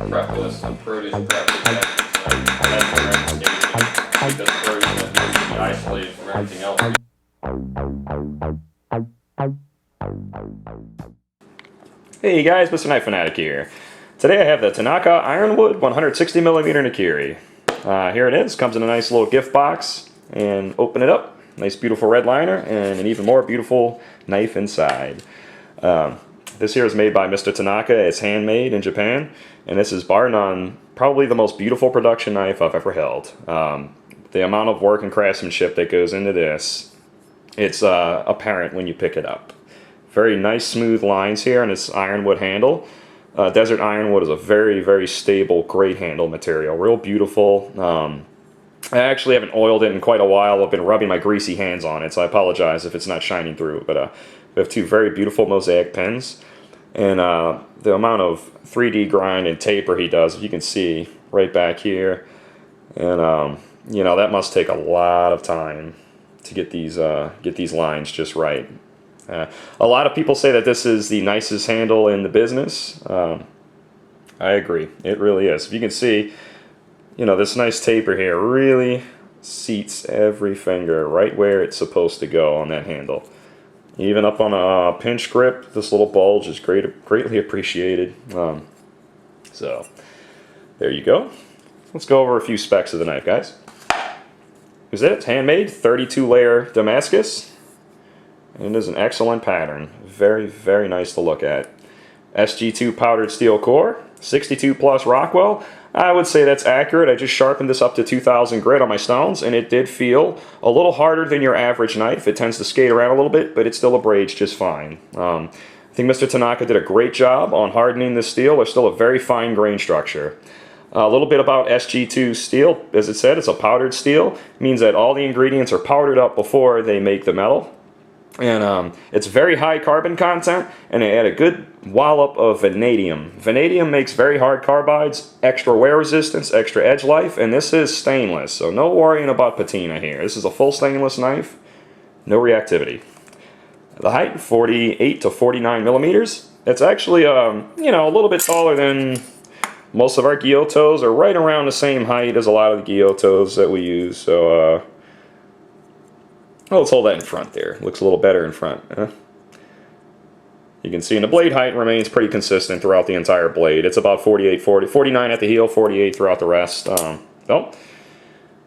prep list of produce prep that's because produce needs to be isolated from everything else. Hey guys, Mr. Knife Fanatic here. Today I have the Tanaka Ironwood 160mm Nakiri. Here it is, comes in a nice little gift box, and open it up. Nice beautiful red liner and an even more beautiful knife inside. This here is made by Mr. Tanaka. It's handmade in Japan, and this is bar none probably the most beautiful production knife I've ever held. The amount of work and craftsmanship that goes into this, it's apparent when you pick it up. Very nice smooth lines here on this ironwood handle. Desert ironwood is a very, very stable, great handle material. Real beautiful. I actually haven't oiled it in quite a while. I've been rubbing my greasy hands on it, so I apologize if it's not shining through. But we have two very beautiful mosaic pens. And the amount of 3D grind and taper he does, you can see right back here. And, you know, that must take a lot of time to get these lines just right. A lot of people say that this is the nicest handle in the business. I agree. It really is. If you can see, you know, this nice taper here really seats every finger right where it's supposed to go on that handle. Even up on a pinch grip, this little bulge is greatly appreciated. So, there you go. Let's go over a few specs of the knife, guys. Here's it. It's handmade, 32-layer Damascus. And it is an excellent pattern. Very, very nice to look at. SG2 powdered steel core, 62 plus Rockwell. I would say that's accurate. I just sharpened this up to 2000 grit on my stones, and it did feel a little harder than your average knife. It tends to skate around a little bit, but it still abrades just fine. I think Mr. Tanaka did a great job on hardening this steel. There's still a very fine grain structure. A little bit about SG2 steel. As it said, it's a powdered steel. It means that all the ingredients are powdered up before they make the metal. And it's very high carbon content, and they add a good wallop of vanadium. Vanadium makes very hard carbides, extra wear resistance, extra edge life, and this is stainless, so no worrying about patina here. This is a full stainless knife, no reactivity. The height, 48 to 49 millimeters. It's actually, you know, a little bit taller than most of our Gyotos, are right around the same height as a lot of the Gyotos that we use, so well, let's hold that in front there. Looks a little better in front. You can see, and the blade height remains pretty consistent throughout the entire blade. It's about 49 at the heel, 48 throughout the rest.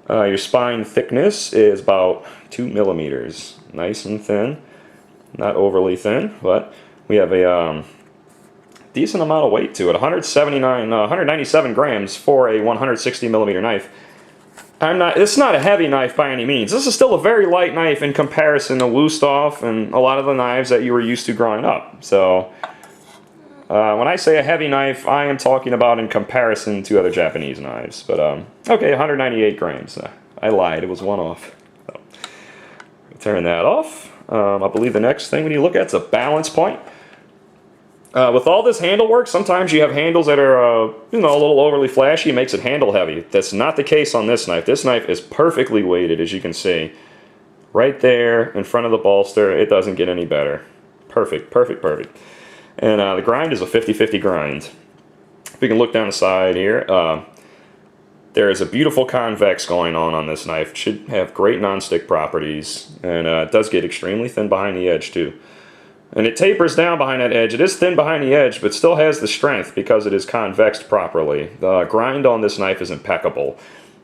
Your spine thickness is about 2 millimeters. Nice and thin. Not overly thin, but we have a decent amount of weight to it. 197 grams for a 160 millimeter knife. It's not a heavy knife by any means. This is still a very light knife in comparison to Wusthof and a lot of the knives that you were used to growing up. So, when I say a heavy knife, I am talking about in comparison to other Japanese knives. But, okay, 198 grams. I lied, it was one off. So, turn that off. I believe the next thing we need to look at is a balance point. With all this handle work, sometimes you have handles that are, you know, a little overly flashy. It makes it handle heavy. That's not the case on this knife. This knife is perfectly weighted, as you can see. Right there in front of the bolster. It doesn't get any better. Perfect, perfect, perfect. And the grind is a 50-50 grind. If we can look down the side here, there is a beautiful convex going on this knife. It should have great non-stick properties. And it does get extremely thin behind the edge, too. And it tapers down behind that edge. It is thin behind the edge, but still has the strength because it is convexed properly. The grind on this knife is impeccable.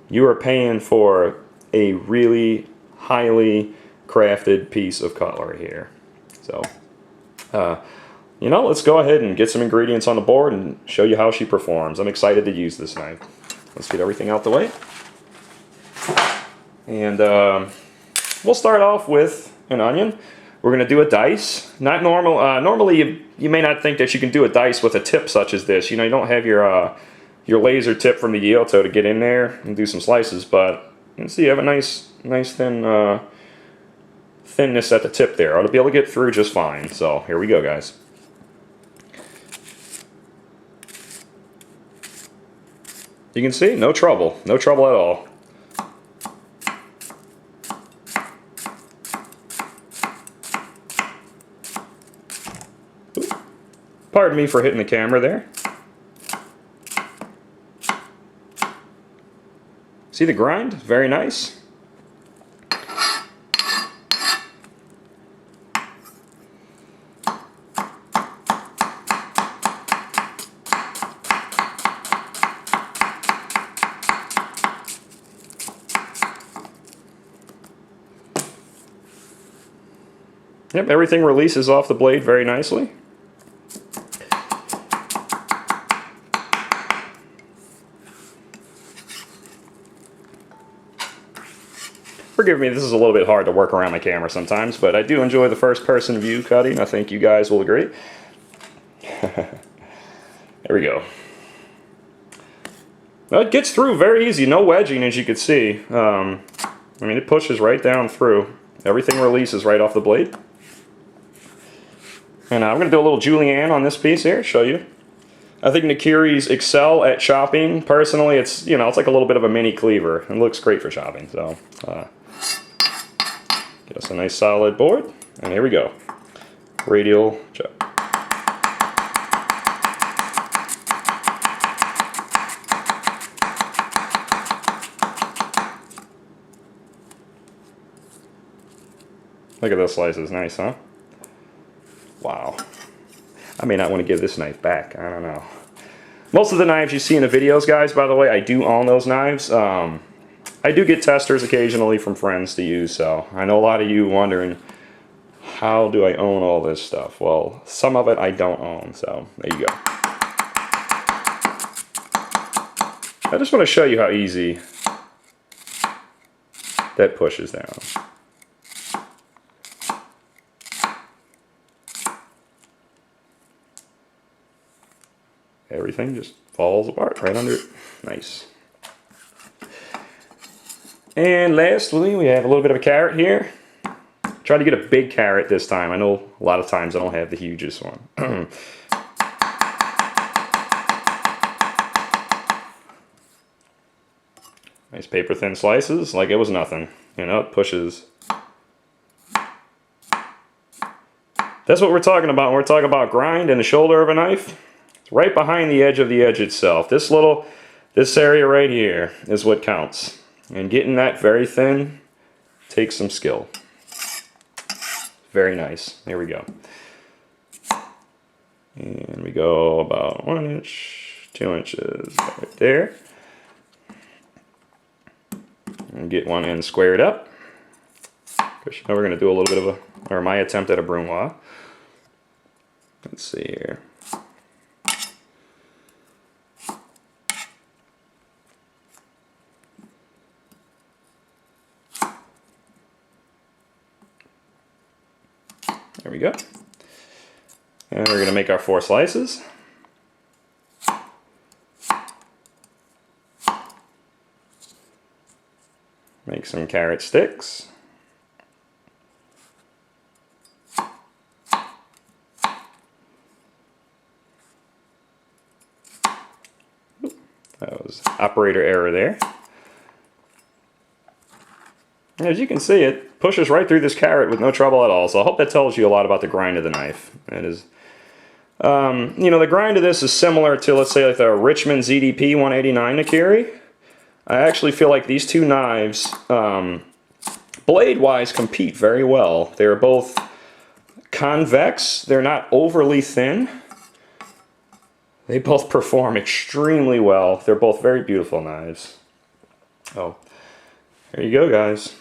You are paying for a really highly crafted piece of cutlery here. So, you know, let's go ahead and get some ingredients on the board and show you how she performs. I'm excited to use this knife. Let's get everything out the way. And we'll start off with an onion. We're going to do a dice. Not normal. Normally, you may not think that you can do a dice with a tip such as this. You know, you don't have your laser tip from the Gyoto to get in there and do some slices. But you can see you have a nice thin thinness at the tip there. I'll be able to get through just fine. So here we go, guys. You can see, no trouble at all. Pardon me for hitting the camera there. See the grind? Very nice. Yep, everything releases off the blade very nicely. Forgive me, this is a little bit hard to work around my camera sometimes, but I do enjoy the first-person view cutting. I think you guys will agree. There we go. Well, it gets through very easy, no wedging as you can see. I mean, it pushes right down through. Everything releases right off the blade. And I'm going to do a little julienne on this piece here, show you. I think Nakiris excel at chopping. Personally, it's, you know, it's like a little bit of a mini cleaver. It looks great for chopping, so get us a nice solid board, and here we go. Radial chop. Look at those slices, nice, huh? Wow. I may not want to give this knife back, I don't know. Most of the knives you see in the videos, guys, by the way, I do own those knives. I do get testers occasionally from friends to use, so I know a lot of you wondering, how do I own all this stuff? Well, some of it I don't own, so there you go. I just want to show you how easy that pushes down. Everything just falls apart right under it. Nice. And lastly, we have a little bit of a carrot here. Try to get a big carrot this time. I know a lot of times I don't have the hugest one. Nice paper thin slices, like it was nothing. You know, it pushes. That's what we're talking about when we're talking about grind in the shoulder of a knife. It's right behind the edge of the edge itself. This area right here is what counts. And getting that very thin takes some skill. Very nice. There we go. And we go about 1 inch, 2 inches right there. And get one end squared up. Because you know we're going to do a little bit of or my attempt at a brunoise. Let's see here. There we go. And we're going to make our 4 slices. Make some carrot sticks. That was operator error there. As you can see, it pushes right through this carrot with no trouble at all. So I hope that tells you a lot about the grind of the knife. It is, you know, the grind of this is similar to, let's say, like the Richmond ZDP 189 Nakiri. I actually feel like these two knives, blade-wise, compete very well. They're both convex. They're not overly thin. They both perform extremely well. They're both very beautiful knives. Oh, there you go, guys.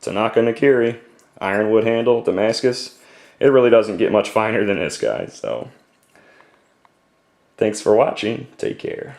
Tanaka Nakiri, ironwood handle, Damascus. It really doesn't get much finer than this, guys. So, thanks for watching. Take care.